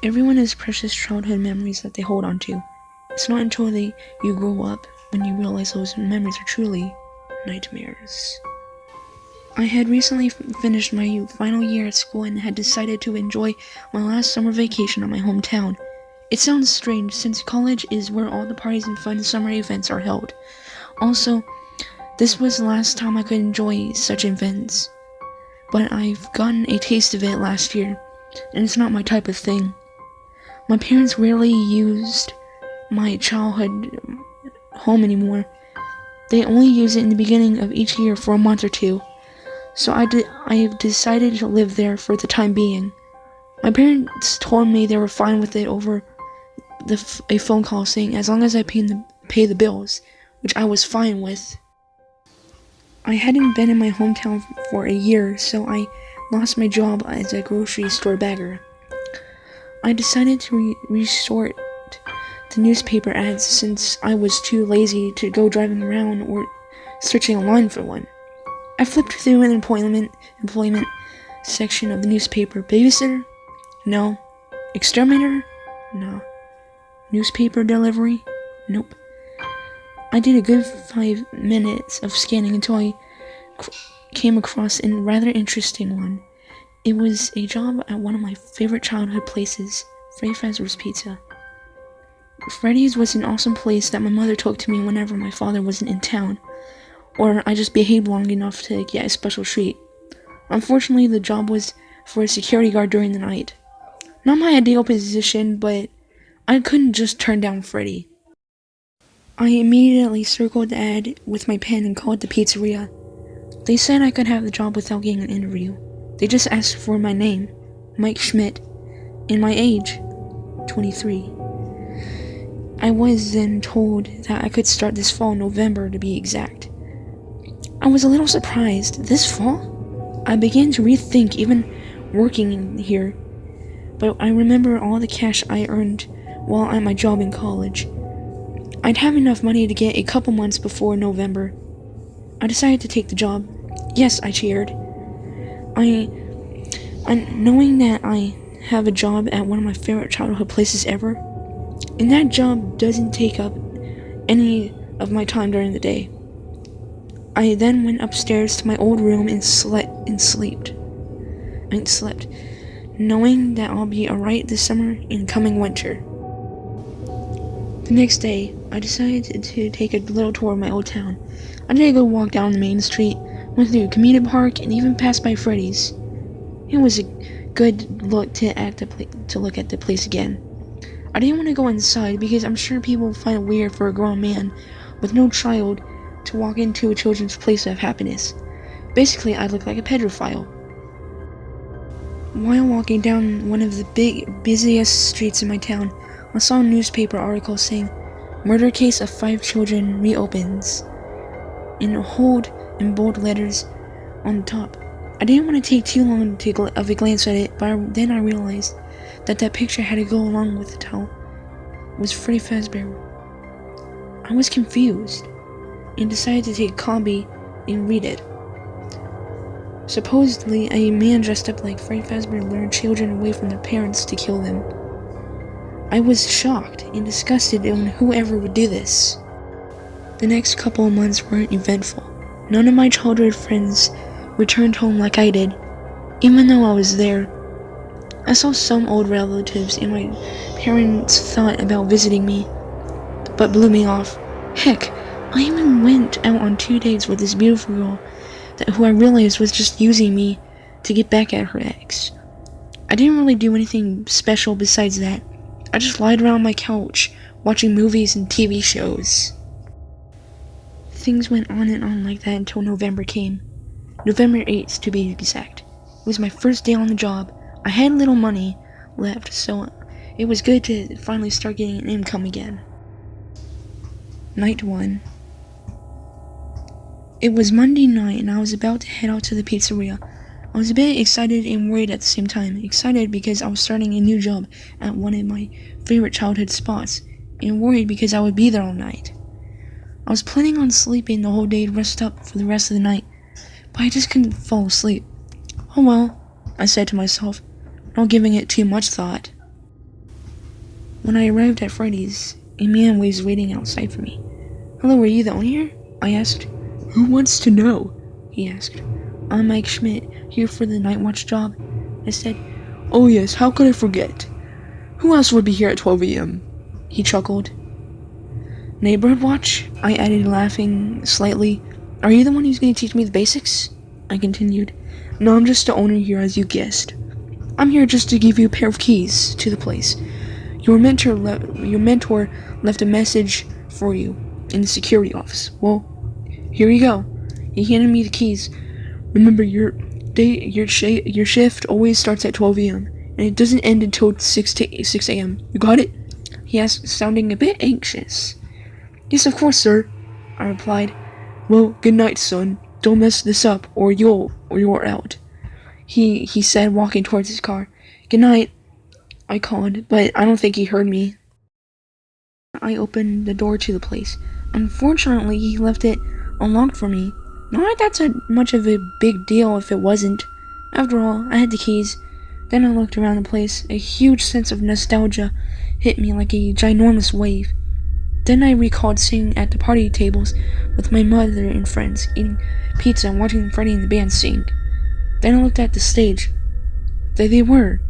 Everyone has precious childhood memories that they hold on to. It's not until you grow up when you realize those memories are truly nightmares. I had recently finished my final year at school and had decided to enjoy my last summer vacation at my hometown. It sounds strange since college is where all the parties and fun summer events are held. Also, this was the last time I could enjoy such events. But I've gotten a taste of it last year, and it's not my type of thing. My parents rarely used my childhood home anymore. They only use it in the beginning of each year for a month or two. So I have decided to live there for the time being. My parents told me they were fine with it over a phone call saying as long as I pay the bills, which I was fine with. I hadn't been in my hometown for a year, so I lost my job as a grocery store bagger. I decided to resort to newspaper ads since I was too lazy to go driving around or searching online for one. I flipped through an employment section of the newspaper. Babysitter? No. Exterminator? No. Newspaper delivery? Nope. I did a good 5 minutes of scanning until I came across a rather interesting one. It was a job at one of my favorite childhood places, Freddy Fazbear's Pizza. Freddy's was an awesome place that my mother took to me whenever my father wasn't in town, or I just behaved long enough to get a special treat. Unfortunately, the job was for a security guard during the night. Not my ideal position, but I couldn't just turn down Freddy. I immediately circled the ad with my pen and called the pizzeria. They said I could have the job without getting an interview. They just asked for my name, Mike Schmidt, and my age, 23. I was then told that I could start this fall, November to be exact. I was a little surprised. This fall? I began to rethink even working here, but I remember all the cash I earned while at my job in college. I'd have enough money to get a couple months before November. I decided to take the job. Yes, I cheered. Knowing that I have a job at one of my favorite childhood places ever, and that job doesn't take up any of my time during the day. I then went upstairs to my old room and slept, knowing that I'll be alright this summer and coming winter. The next day, I decided to take a little tour of my old town. I did a good walk down the main street, went through a community park, and even passed by Freddy's. It was a good look to look at the place again. I didn't want to go inside because I'm sure people would find it weird for a grown man with no child to walk into a children's place of happiness. Basically, I looked like a pedophile. While walking down one of the busiest streets in my town, I saw a newspaper article saying, "Murder case of 5 children reopens," in bold letters on the top. I didn't want to take too long of a glance at it, but then I realized that picture had to go along with the title was Freddy Fazbear. I was confused and decided to take a copy and read it. Supposedly, a man dressed up like Freddy Fazbear lured children away from their parents to kill them. I was shocked and disgusted on whoever would do this. The next couple of months weren't eventful. None of my childhood friends returned home like I did, even though I was there. I saw some old relatives and my parents thought about visiting me, but blew me off. Heck, I even went out on 2 dates with this beautiful girl who I realized was just using me to get back at her ex. I didn't really do anything special besides that. I just lied around my couch, watching movies and TV shows. Things went on and on like that until November came. November 8th, to be exact. It was my first day on the job. I had little money left, so it was good to finally start getting an income again. Night 1. It was Monday night and I was about to head out to the pizzeria. I was a bit excited and worried at the same time. Excited because I was starting a new job at one of my favorite childhood spots, and worried because I would be there all night. I was planning on sleeping the whole day to rest up for the rest of the night, but I just couldn't fall asleep. Oh well, I said to myself, not giving it too much thought. When I arrived at Freddy's, a man was waiting outside for me. "Hello, are you the owner here?" I asked. "Who wants to know?" he asked. "I'm Mike Schmidt, here for the night watch job," I said. "Oh yes, how could I forget? Who else would be here at 12 a.m.? He chuckled. "Neighborhood watch?" I added, laughing slightly. "Are you the one who's going to teach me the basics?" I continued. "No, I'm just the owner here, as you guessed. I'm here just to give you a pair of keys to the place. Your mentor left a message for you in the security office. Well, here you go." He handed me the keys. "Remember, your shift always starts at 12 a.m. and it doesn't end until 6 a.m. You got it?" he asked, sounding a bit anxious. "Yes, of course, sir," I replied. "Well, good night, son. Don't mess this up, or you're out," he said, walking towards his car. "Good night," I called, but I don't think he heard me. I opened the door to the place. Unfortunately, he left it unlocked for me. Not that that's much of a big deal if it wasn't. After all, I had the keys. Then I looked around the place. A huge sense of nostalgia hit me like a ginormous wave. Then I recalled sitting at the party tables with my mother and friends, eating pizza and watching Freddie and the band sing. Then I looked at the stage. There they were.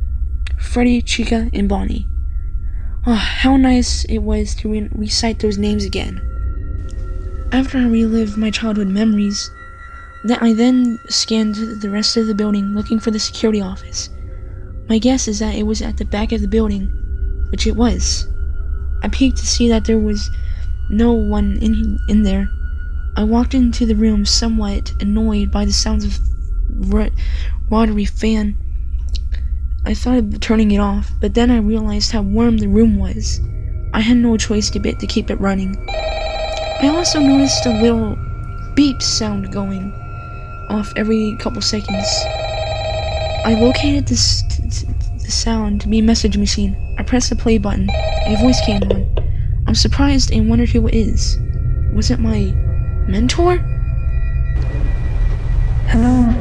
Freddie, Chica, and Bonnie. Oh, how nice it was to recite those names again. After I relived my childhood memories, I then scanned the rest of the building looking for the security office. My guess is that it was at the back of the building, which it was. I peeked to see that there was no one in there. I walked into the room somewhat annoyed by the sounds of rotary fan. I thought of turning it off, but then I realized how warm the room was. I had no choice but to keep it running. I also noticed a little beep sound going off every couple seconds. I located the sound to be a message machine. I pressed the play button. A voice came on. I'm surprised and wondered who it is. Was it my mentor? Hello?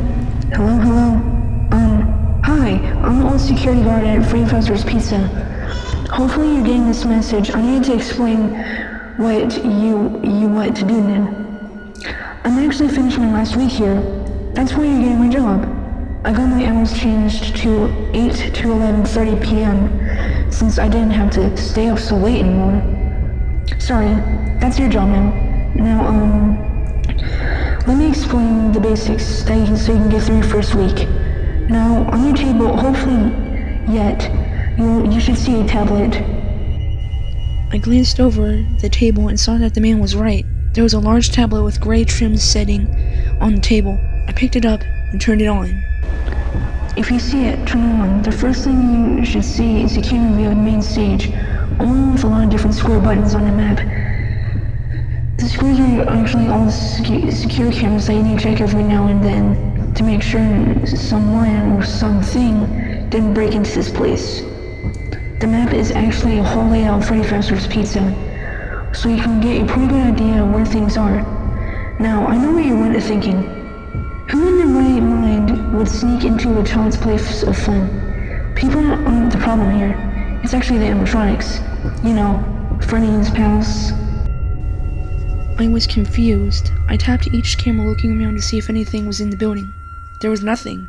Hi, I'm the old security guard at FNaF's Pizza. Hopefully you're getting this message. I need to explain what to do now. I'm actually finished my last week here. That's why you're getting my job. I got my hours changed to 8 to 11:30 p.m. since I didn't have to stay up so late anymore. Sorry, that's your job now. Now, let me explain the basics so you can get through your first week. Now, on your table, hopefully you should see a tablet. I glanced over the table and saw that the man was right. There was a large tablet with gray trim setting on the table. I picked it up and turned it on. If you see it, turn it on. The first thing you should see is a camera view of the main stage, along with a lot of different square buttons on the map. The squares are actually all the secure cameras that you need to check every now and then to make sure someone or something didn't break into this place. The map is actually a whole layout of FNaF's Pizza, so you can get a pretty good idea of where things are. Now, I know what you're thinking. Who in their right mind would sneak into a child's place of fun? People aren't the problem here. It's actually the animatronics. You know, Freddy and his pals. I was confused. I tapped each camera looking around to see if anything was in the building. There was nothing.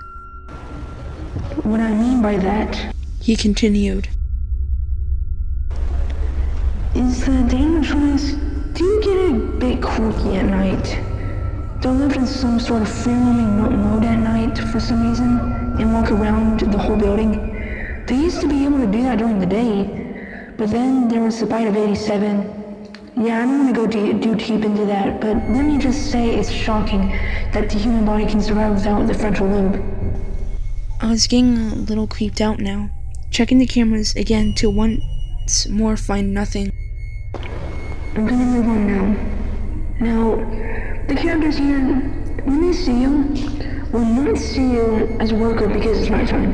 What I mean by that, he continued, is that the animatronics do get a bit quirky at night. They'll live in some sort of free-roaming mode at night for some reason and walk around the whole building. They used to be able to do that during the day, but then there was the bite of 87. Yeah, I don't want to go too deep into that, but let me just say it's shocking that the human body can survive without the frontal lobe. I was getting a little creeped out now, checking the cameras again to once more find nothing. I'm gonna move on now. Now, the characters here, when they see you, will not see you as a worker because it's nighttime.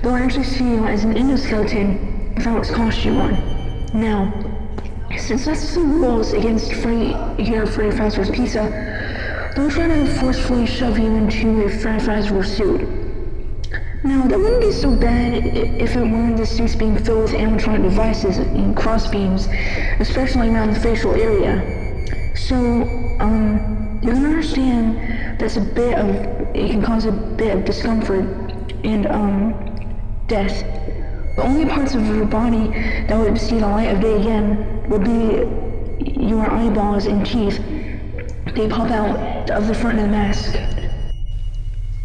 They'll actually see you as an endoskeleton without its costume on. Now, since that's the rules against FNaF's Pizza, they'll try to forcefully shove you into a FNaF's suit. Now, that wouldn't be so bad if it weren't the suits being filled with animatronic devices and crossbeams, especially around the facial area. So, you can understand it can cause a bit of discomfort and, death. The only parts of your body that would see the light of day again would be your eyeballs and teeth. They pop out of the front of the mask.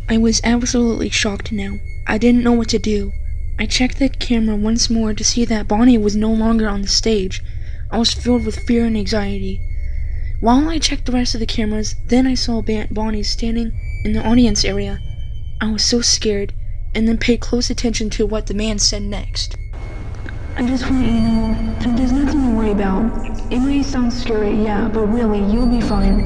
I was absolutely shocked now. I didn't know what to do. I checked the camera once more to see that Bonnie was no longer on the stage. I was filled with fear and anxiety. While I checked the rest of the cameras, then I saw Bonnie standing in the audience area. I was so scared, and then paid close attention to what the man said next. I just want you to know that there's nothing to worry about. It may sound scary, yeah, but really, you'll be fine.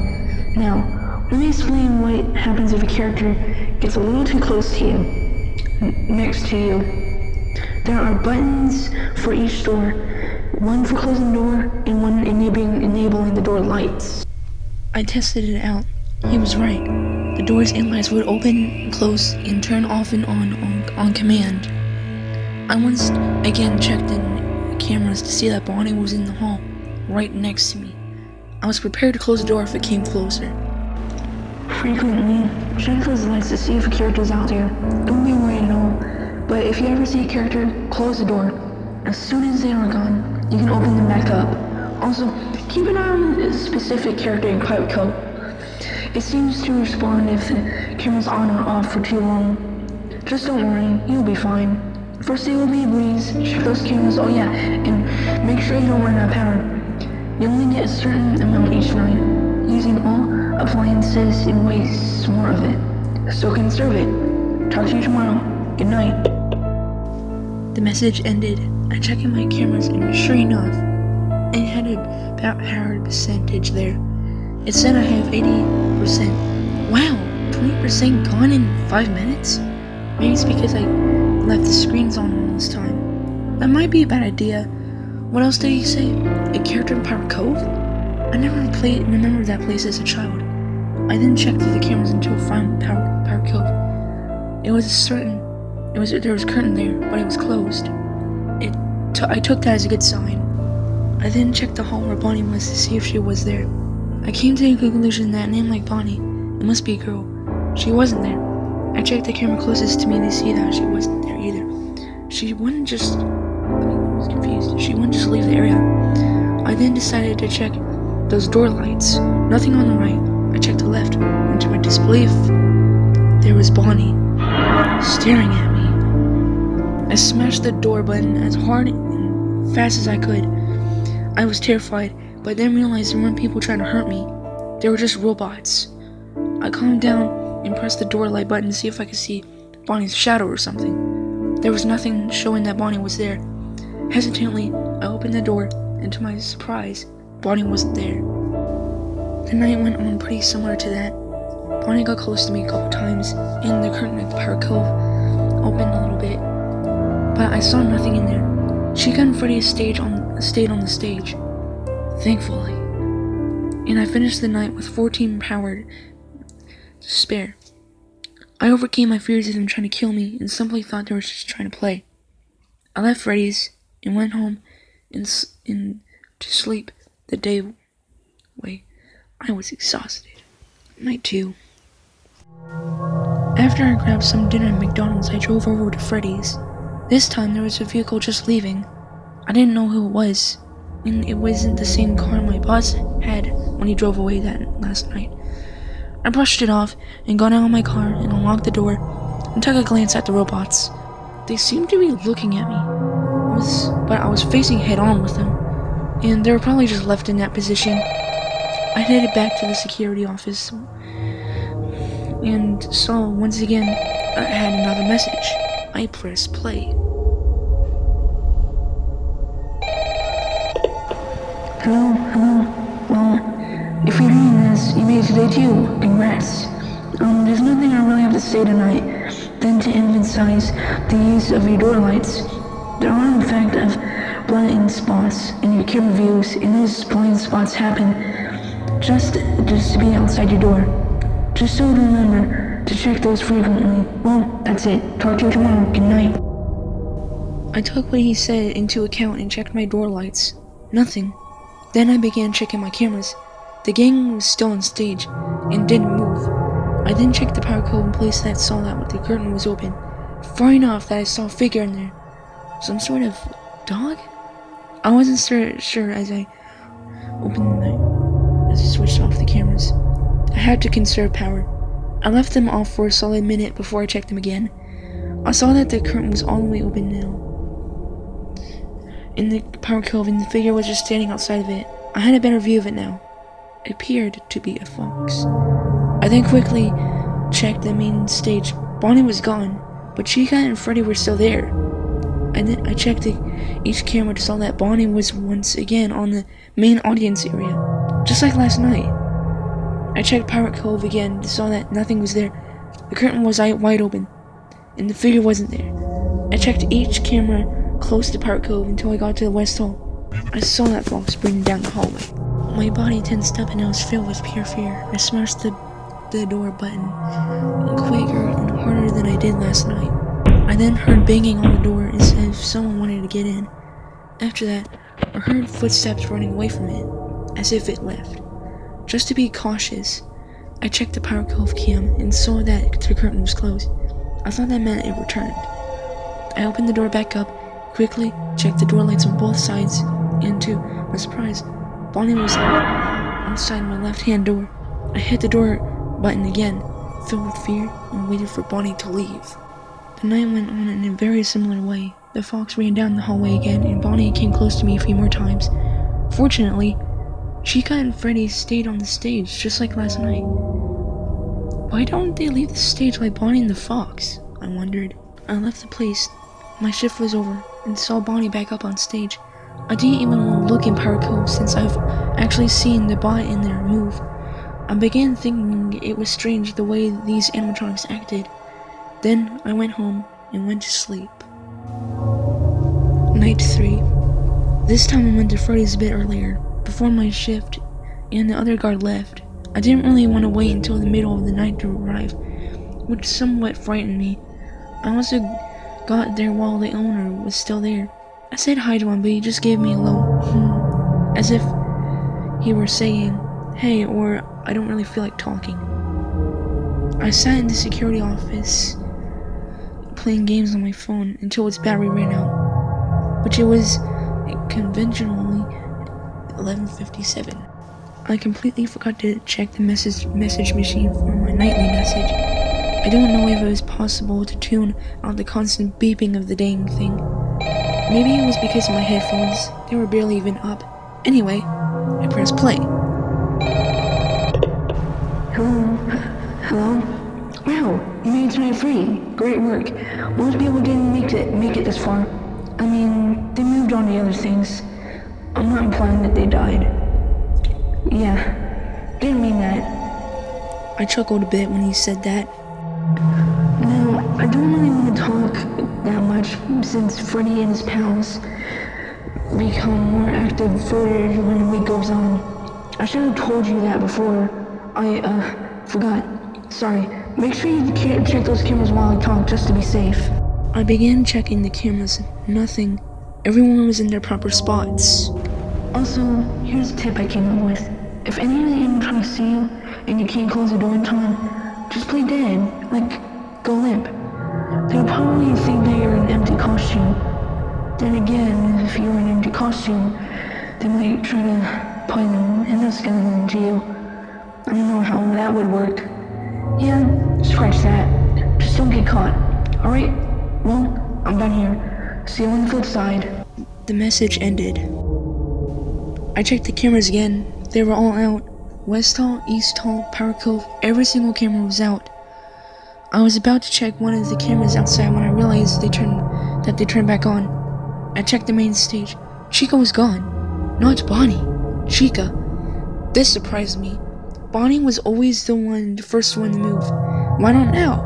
Now, let me explain what happens if a character gets a little too close to you, next to you. There are buttons for each door, one for closing the door and one enabling the door lights. I tested it out. He was right. The doors and lights would open and close and turn off and on command. I once again checked in cameras to see that Bonnie was in the hall, right next to me. I was prepared to close the door if it came closer. Frequently, check those lights to see if a character's out there. Don't be worried at all, but if you ever see a character, close the door. As soon as they are gone, you can open them back up. Also, keep an eye on a specific character in pirate coat. It seems to respond if the camera's on or off for too long. Just don't worry, you'll be fine. First day will be a breeze, check those cameras, oh yeah, and make sure you don't run out of power. You only get a certain amount each night. Using all appliances and waste more of it. So conserve it. Talk to you tomorrow. Good night. The message ended. I checked in my cameras and sure enough, it had about power percentage there. It said I have 80%. Wow, 20% gone in 5 minutes? Maybe it's because I left the screens on all this time. That might be a bad idea. What else did he say? A character in Pirate Cove? I never remembered that place as a child. I then checked through the cameras until I found Pirate Cove. There was a curtain there, but it was closed. I took that as a good sign. I then checked the hall where Bonnie was to see if she was there. I came to the conclusion that a name like Bonnie, it must be a girl. She wasn't there. I checked the camera closest to me to see that she wasn't there either. She wouldn't just leave the area. I then decided to check those door lights. Nothing on the right. I checked the left, and to my disbelief, there was Bonnie, staring at me. I smashed the door button as hard and fast as I could. I was terrified, but then realized there weren't people trying to hurt me. They were just robots. I calmed down and pressed the door light button to see if I could see Bonnie's shadow or something. There was nothing showing that Bonnie was there. Hesitantly, I opened the door, and to my surprise, Bonnie wasn't there. The night went on pretty similar to that. Bonnie got close to me a couple times, and the curtain at the Pirate Cove opened a little bit, but I saw nothing in there. Chica and Freddy stayed on the stage, thankfully, and I finished the night with 14 power to spare. I overcame my fears of them trying to kill me and simply thought they were just trying to play. I left Freddy's and went home and to sleep the day away. I was exhausted. Night 2. After I grabbed some dinner at McDonald's, I drove over to Freddy's. This time there was a vehicle just leaving. I didn't know who it was, and it wasn't the same car my boss had when he drove away that last night. I brushed it off and got out of my car and unlocked the door and took a glance at the robots. They seemed to be looking at me, but I was facing head on with them, and they were probably just left in that position. I headed back to the security office and saw once again I had another message. I pressed play. Hello. Well, if you're doing this, you made it today too. Congrats. There's nothing I really have to say tonight than to emphasize the use of your door lights. There are in fact blind spots in your camera views, and those blind spots happen just to be outside your door. Just so to remember to check those frequently. Well, that's it. Talk to you tomorrow. Good night. I took what he said into account and checked my door lights. Nothing. Then I began checking my cameras. The gang was still on stage and didn't move. I then checked the power code in place that saw that the curtain was open. Far enough that I saw a figure in there. Some sort of dog? I wasn't sure as I switched off the cameras. I had to conserve power. I left them off for a solid minute before I checked them again. I saw that the curtain was all the way open now. In the power cove, and the figure was just standing outside of it. I had a better view of it now. It appeared to be a fox. I then quickly checked the main stage. Bonnie was gone, but Chica and Freddy were still there. And then I checked each camera to saw that Bonnie was once again on the main audience area, just like last night. I checked Pirate Cove again to saw that nothing was there. The curtain was wide open, and the figure wasn't there. I checked each camera close to Pirate Cove until I got to the West Hall. I saw that fox sprinting down the hallway. My body tensed up and I was filled with pure fear. I smashed the door button quicker and harder than I did last night. I then heard banging on the door as if someone wanted to get in. After that, I heard footsteps running away from it, as if it left. Just to be cautious, I checked the Pirate Cove cam and saw that the curtain was closed. I thought that meant it returned. I opened the door back up, quickly checked the door lights on both sides, and to my surprise, Bonnie was outside my left-hand door. I hit the door button again, filled with fear, and waited for Bonnie to leave. The night went on in a very similar way. The fox ran down the hallway again, and Bonnie came close to me a few more times. Fortunately, Chica and Freddy stayed on the stage, just like last night. Why don't they leave the stage like Bonnie and the fox? I wondered. I left the place. My shift was over, and saw Bonnie back up on stage. I didn't even want to look in Pirate Cove since I've actually seen the bot in there move. I began thinking it was strange the way these animatronics acted. Then I went home and went to sleep. Night 3. This time I went to Freddy's a bit earlier, before my shift and the other guard left. I didn't really want to wait until the middle of the night to arrive, which somewhat frightened me. I also got there while the owner was still there. I said hi to him, but he just gave me a low as if he were saying, "Hey," or "I don't really feel like talking." I sat in the security office playing games on my phone until its battery ran out, which it was conventionally 11:57. I completely forgot to check the message machine for my nightly message. I don't know if it was possible to tune out the constant beeping of the dang thing. Maybe it was because of my headphones. They were barely even up. Anyway, I pressed play. Hello? Wow, you made it tonight free. Great work. Most people didn't make it this far. I mean, they moved on to other things. I'm not implying that they died. Yeah, didn't mean that. I chuckled a bit when he said that. No, I don't really want to talk that much since Freddy and his pals become more active further when the week goes on. I should have told you that before. I forgot. Sorry. Make sure you check those cameras while I talk, just to be safe. I began checking the cameras. Nothing. Everyone was in their proper spots. Also, here's a tip I came up with. If any of the animatronics see you and you can't close the door in time, just play dead. Like, go limp. They'll probably think that you're an empty costume. Then again, if you're an empty costume, they might try to put an endoskeleton into you. I don't know how that would work. Yeah, scratch that. Just don't get caught. Alright? Well, I'm done here. See you on the flip side. The message ended. I checked the cameras again. They were all out. West Hall, East Hall, Power Cove, every single camera was out. I was about to check one of the cameras outside when I realized they turned back on. I checked the main stage. Chica was gone. Not Bonnie. Chica. This surprised me. Bonnie was always the first one to move. Why not now?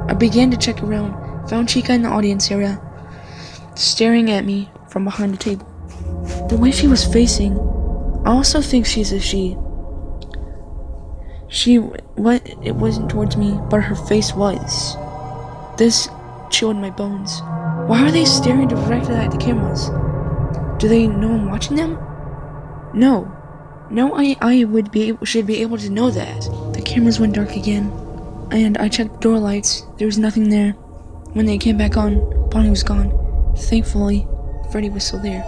I began to check around, found Chica in the audience area, staring at me from behind the table. The way she was facing, I also think she's a she. It wasn't towards me, but her face was. This chilled my bones. Why are they staring directly at the cameras? Do they know I'm watching them? No, I should be able to know that. The cameras went dark again, and I checked the door lights. There was nothing there. When they came back on, Bonnie was gone. Thankfully, Freddy was still there.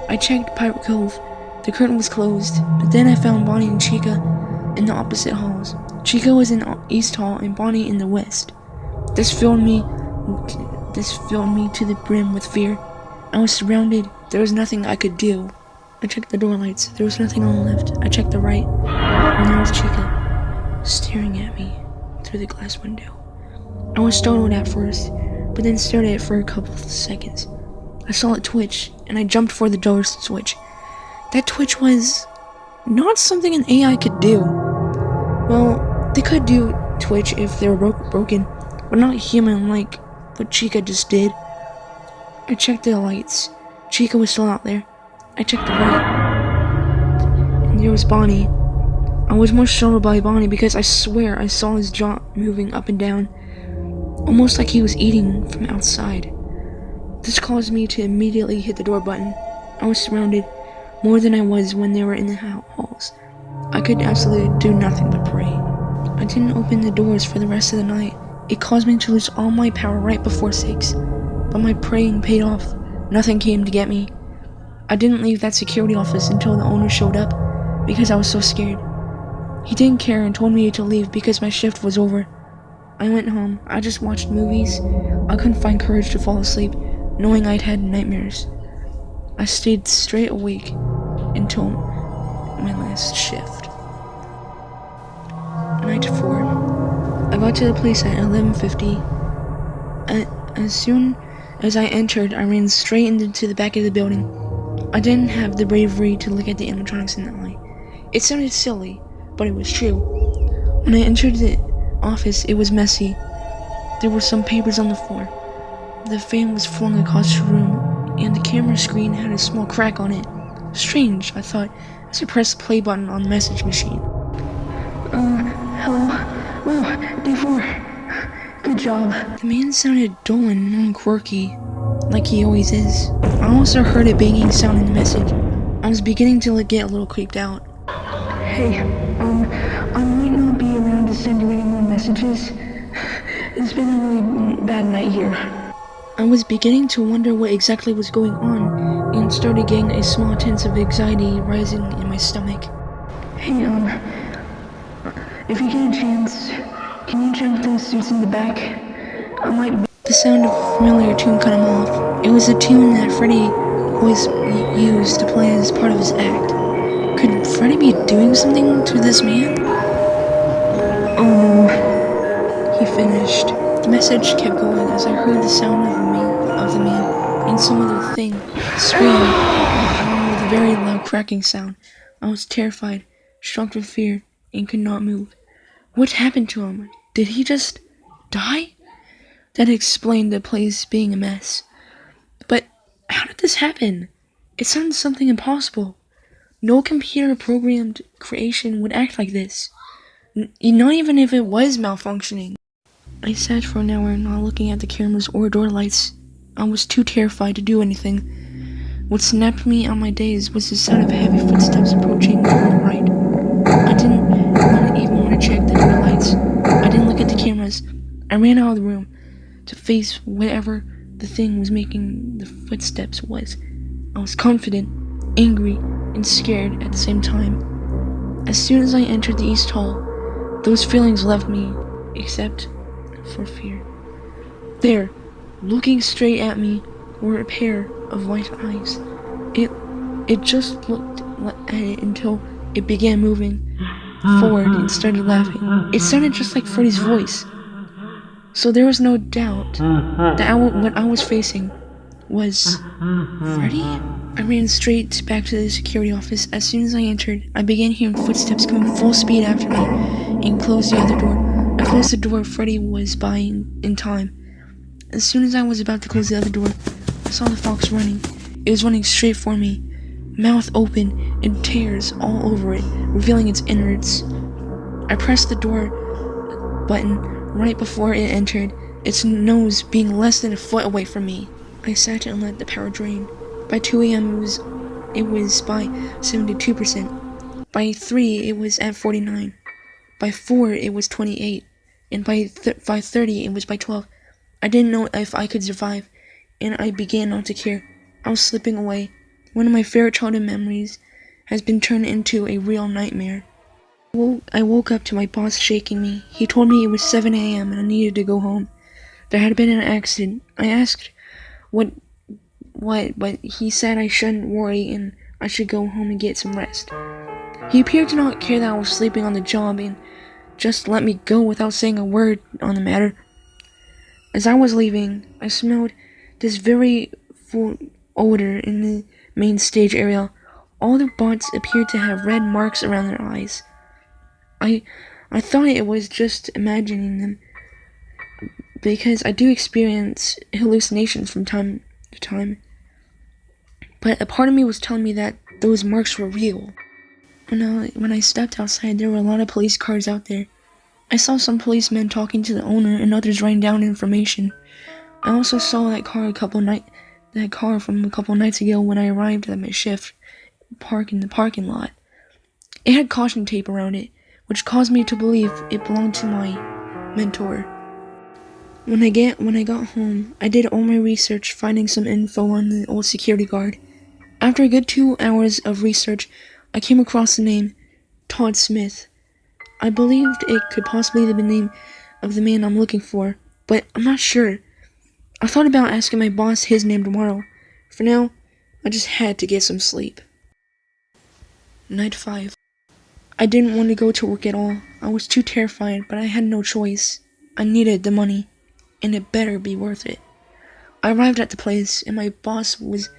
I checked Pirate Cove. The curtain was closed, but then I found Bonnie and Chica in the opposite halls. Chica was in the East Hall and Bonnie in the West. This filled me to the brim with fear. I was surrounded. There was nothing I could do. I checked the door lights. There was nothing on the left. I checked the right, and there was Chica, staring at me through the glass window. I was startled at first, but then stared at it for a couple of seconds. I saw it twitch, and I jumped for the door switch. That twitch was not something an AI could do. Well, they could do twitch if they were broken, but not human like what Chica just did. I checked the lights. Chica was still out there. I checked the right, and there was Bonnie. I was more startled by Bonnie because I swear I saw his jaw moving up and down, almost like he was eating from outside. This caused me to immediately hit the door button. I was surrounded more than I was when they were in the halls. I could absolutely do nothing but pray. I didn't open the doors for the rest of the night. It caused me to lose all my power right before 6, but my praying paid off. Nothing came to get me. I didn't leave that security office until the owner showed up because I was so scared. He didn't care and told me to leave because my shift was over. I went home. I just watched movies. I couldn't find courage to fall asleep, knowing I'd had nightmares. I stayed straight awake until my last shift. Night 4. I got to the place at 11:50. As soon as I entered, I ran straight into the back of the building. I didn't have the bravery to look at the animatronics in that light. It sounded silly, but it was true. When I entered the office, it was messy. There were some papers on the floor. The fan was flung across the room, and the camera screen had a small crack on it. Strange, I thought, as I pressed the play button on the message machine. Hello? Wow, day 4. Good job. The man sounded dull and non-quirky, like he always is. I also heard a banging sound in the message. I was beginning to get a little creeped out. Hey, I might not be around to send you any more messages. It's been a really bad night here. I was beginning to wonder what exactly was going on, and started getting a small sense of anxiety rising in my stomach. Hey, if you get a chance, can you check those suits in the back? The sound of a familiar tune cut him off. It was a tune that Freddy always used to play as part of his act. Could Freddy be doing something to this man? Oh no. He finished. The message kept going as I heard the sound of the man and some other thing scream along with a very loud cracking sound. I was terrified, struck with fear, and could not move. What happened to him? Did he just die? That explained the place being a mess. But how did this happen? It sounded something impossible. No computer-programmed creation would act like this. Not even if it was malfunctioning. I sat for an hour not looking at the cameras or door lights. I was too terrified to do anything. What snapped me on my daze was the sound of heavy footsteps approaching from the right. I didn't even want to check the door lights. I didn't look at the cameras. I ran out of the room to face whatever the thing was making the footsteps was. I was confident, angry, and scared at the same time. As soon as I entered the East Hall, those feelings left me, except for fear. There, looking straight at me, were a pair of white eyes. It just looked at it until it began moving forward and started laughing. It sounded just like Freddy's voice. So there was no doubt that what I was facing was Freddy? I ran straight back to the security office. As soon as I entered, I began hearing footsteps coming full speed after me and closed the other door. I closed the door Freddy was by in time. As soon as I was about to close the other door, I saw the fox running. It was running straight for me, mouth open and tears all over it, revealing its innards. I pressed the door button right before it entered, its nose being less than a foot away from me. I sat and let the power drain. By 2 a.m. it was by 72%. By 3 it was at 49. By 4 it was 28. And by 5:30 it was by 12. I didn't know if I could survive, and I began not to care. I was slipping away. One of my favorite childhood memories has been turned into a real nightmare. I woke up to my boss shaking me. He told me it was 7 a.m. and I needed to go home. There had been an accident. I asked what, but he said I shouldn't worry and I should go home and get some rest. He appeared to not care that I was sleeping on the job and just let me go without saying a word on the matter. As I was leaving, I smelled this very full odor in the main stage area. All the bots appeared to have red marks around their eyes. I thought it was just imagining them, because I do experience hallucinations from time to time. But a part of me was telling me that those marks were real. When I stepped outside, there were a lot of police cars out there. I saw some policemen talking to the owner and others writing down information. I also saw that car from a couple nights ago when I arrived at my shift, parked in the parking lot. It had caution tape around it, which caused me to believe it belonged to my mentor. When I got home, I did all my research, finding some info on the old security guard. After a good 2 hours of research, I came across the name Todd Smith. I believed it could possibly be the name of the man I'm looking for, but I'm not sure. I thought about asking my boss his name tomorrow. For now, I just had to get some sleep. Night 5. I didn't want to go to work at all. I was too terrified, but I had no choice. I needed the money, and it better be worth it. I arrived at the place, and my boss was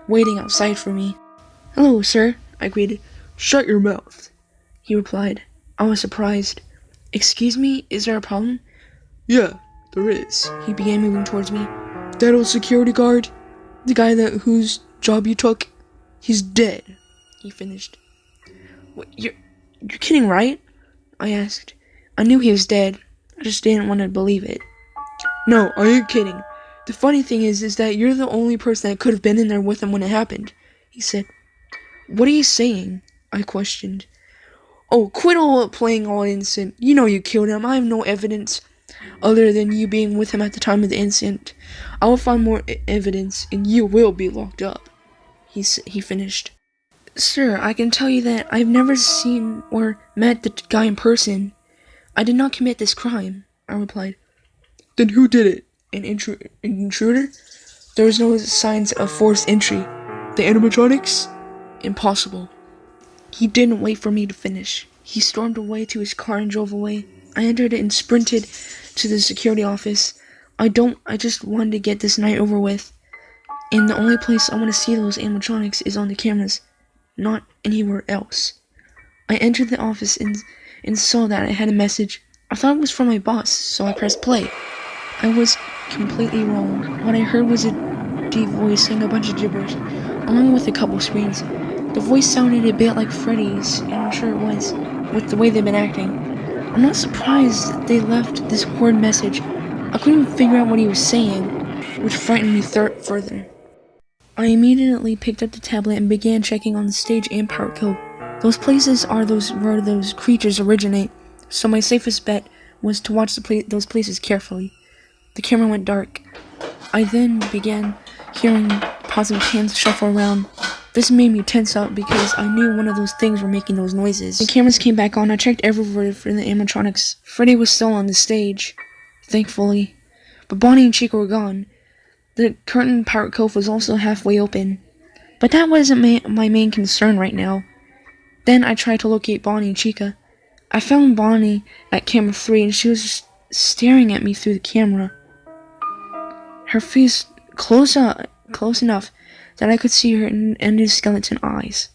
waiting outside for me. "Hello, sir," I greeted. "Shut your mouth," he replied. I was surprised. "Excuse me, is there a problem?" "Yeah, there is." He began moving towards me. "That old security guard, the guy whose job you took, he's dead," he finished. "What, you're kidding, right?" I asked. I knew he was dead. I just didn't want to believe it. "No, I ain't kidding. The funny thing is that you're the only person that could have been in there with him when it happened," he said. "What are you saying?" I questioned. "Oh, quit playing all innocent. You know you killed him. I have no evidence other than you being with him at the time of the incident. I will find more evidence, and you will be locked up," he finished. "Sir, I can tell you that I've never seen or met the guy in person. I did not commit this crime," I replied. "Then who did it? An intruder? There was no signs of forced entry." "The animatronics?" "Impossible." He didn't wait for me to finish. He stormed away to his car and drove away. I entered it and sprinted to the security office. I just wanted to get this night over with. And the only place I want to see those animatronics is on the cameras, not anywhere else. I entered the office and saw that I had a message. I thought it was from my boss, so I pressed play. I was completely wrong. What I heard was a deep voice saying a bunch of gibberish, along with a couple screams. The voice sounded a bit like Freddy's, and I'm sure it was, with the way they've been acting. I'm not surprised that they left this horrid message. I couldn't even figure out what he was saying, which frightened me further. I immediately picked up the tablet and began checking on the stage and power code. Those places are where those creatures originate, so my safest bet was to watch those places carefully. The camera went dark. I then began hearing pots of hands shuffle around. This made me tense up because I knew one of those things were making those noises. The cameras came back on. I checked everywhere for the animatronics. Freddy was still on the stage, thankfully, but Bonnie and Chica were gone. The curtain power cove was also halfway open, but that wasn't my main concern right now. Then I tried to locate Bonnie and Chica. I found Bonnie at camera 3, and she was just staring at me through the camera. Her face close enough that I could see her endoskeleton eyes.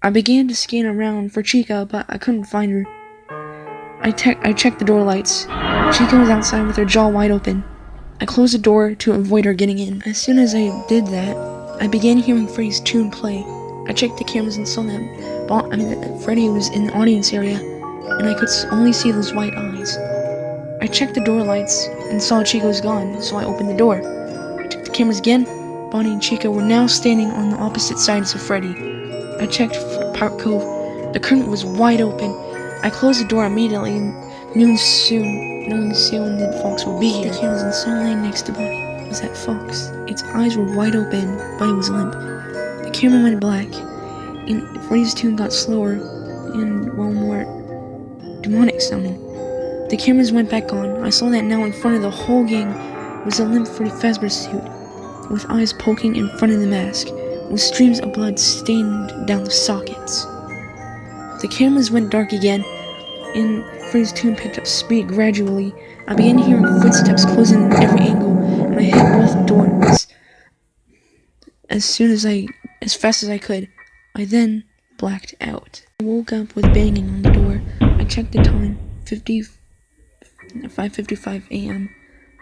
I began to scan around for Chica, but I couldn't find her. I checked the door lights. Chica was outside with her jaw wide open. I closed the door to avoid her getting in. As soon as I did that, I began hearing Freddy's tune play. I checked the cameras and saw that Freddy was in the audience area. and I could only see those white eyes. I checked the door lights and saw Chico's gone, so I opened the door. I checked the cameras again. Bonnie and Chico were now standing on the opposite sides of Freddy. I checked Park Cove. The curtain was wide open. I closed the door immediately and knowing soon that Fox would be here. The cameras and saw laying next to Bonnie was that Fox. Its eyes were wide open, but it was limp. The camera went black, and Freddy's tune got slower and, well, more demonic sounding. The cameras went back on. I saw that now in front of the whole gang was a limp Freddy Fazbear suit, with eyes poking in front of the mask, with streams of blood stained down the sockets. The cameras went dark again, and Freddy's tune picked up speed gradually. I began hearing footsteps closing in every angle, and I hit both doors as fast as I could. I then blacked out. I woke up with banging on the door. I checked the time, 5:55 a.m.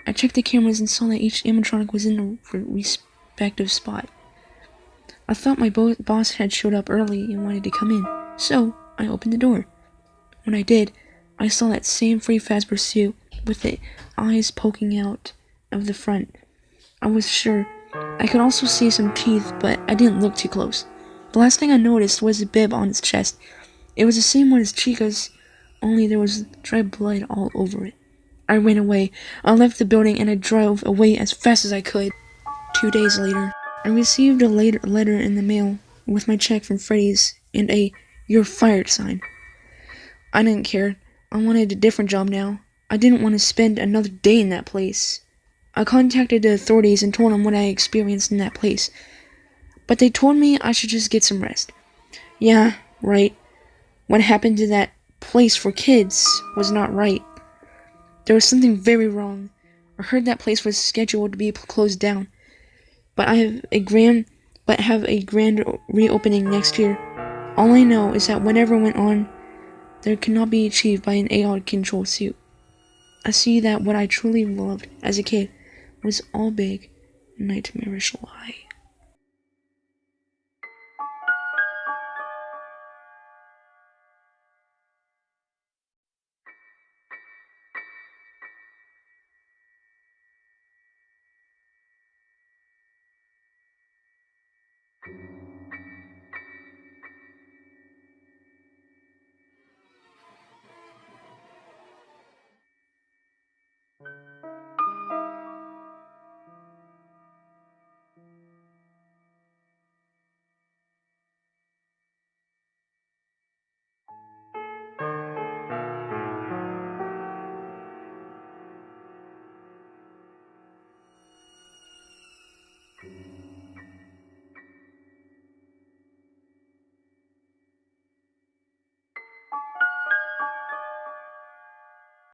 I checked the cameras and saw that each animatronic was in a respective spot. I thought my boss had showed up early and wanted to come in, so I opened the door. When I did, I saw that same Freddy Fazbear suit with the eyes poking out of the front. I was sure. I could also see some teeth, but I didn't look too close. The last thing I noticed was a bib on its chest. It was the same one as Chica's, only there was dried blood all over it. I ran away. I left the building and I drove away as fast as I could. 2 days later, I received a letter in the mail with my check from Freddy's and a "You're fired" sign. I didn't care. I wanted a different job now. I didn't want to spend another day in that place. I contacted the authorities and told them what I experienced in that place. But they told me I should just get some rest. Yeah, right. What happened to that place for kids was not right. There was something very wrong. I heard that place was scheduled to be closed down. But have a grand reopening next year. All I know is that whatever went on there cannot be achieved by an AI control suit. I see that what I truly loved as a kid was all big, nightmarish lie.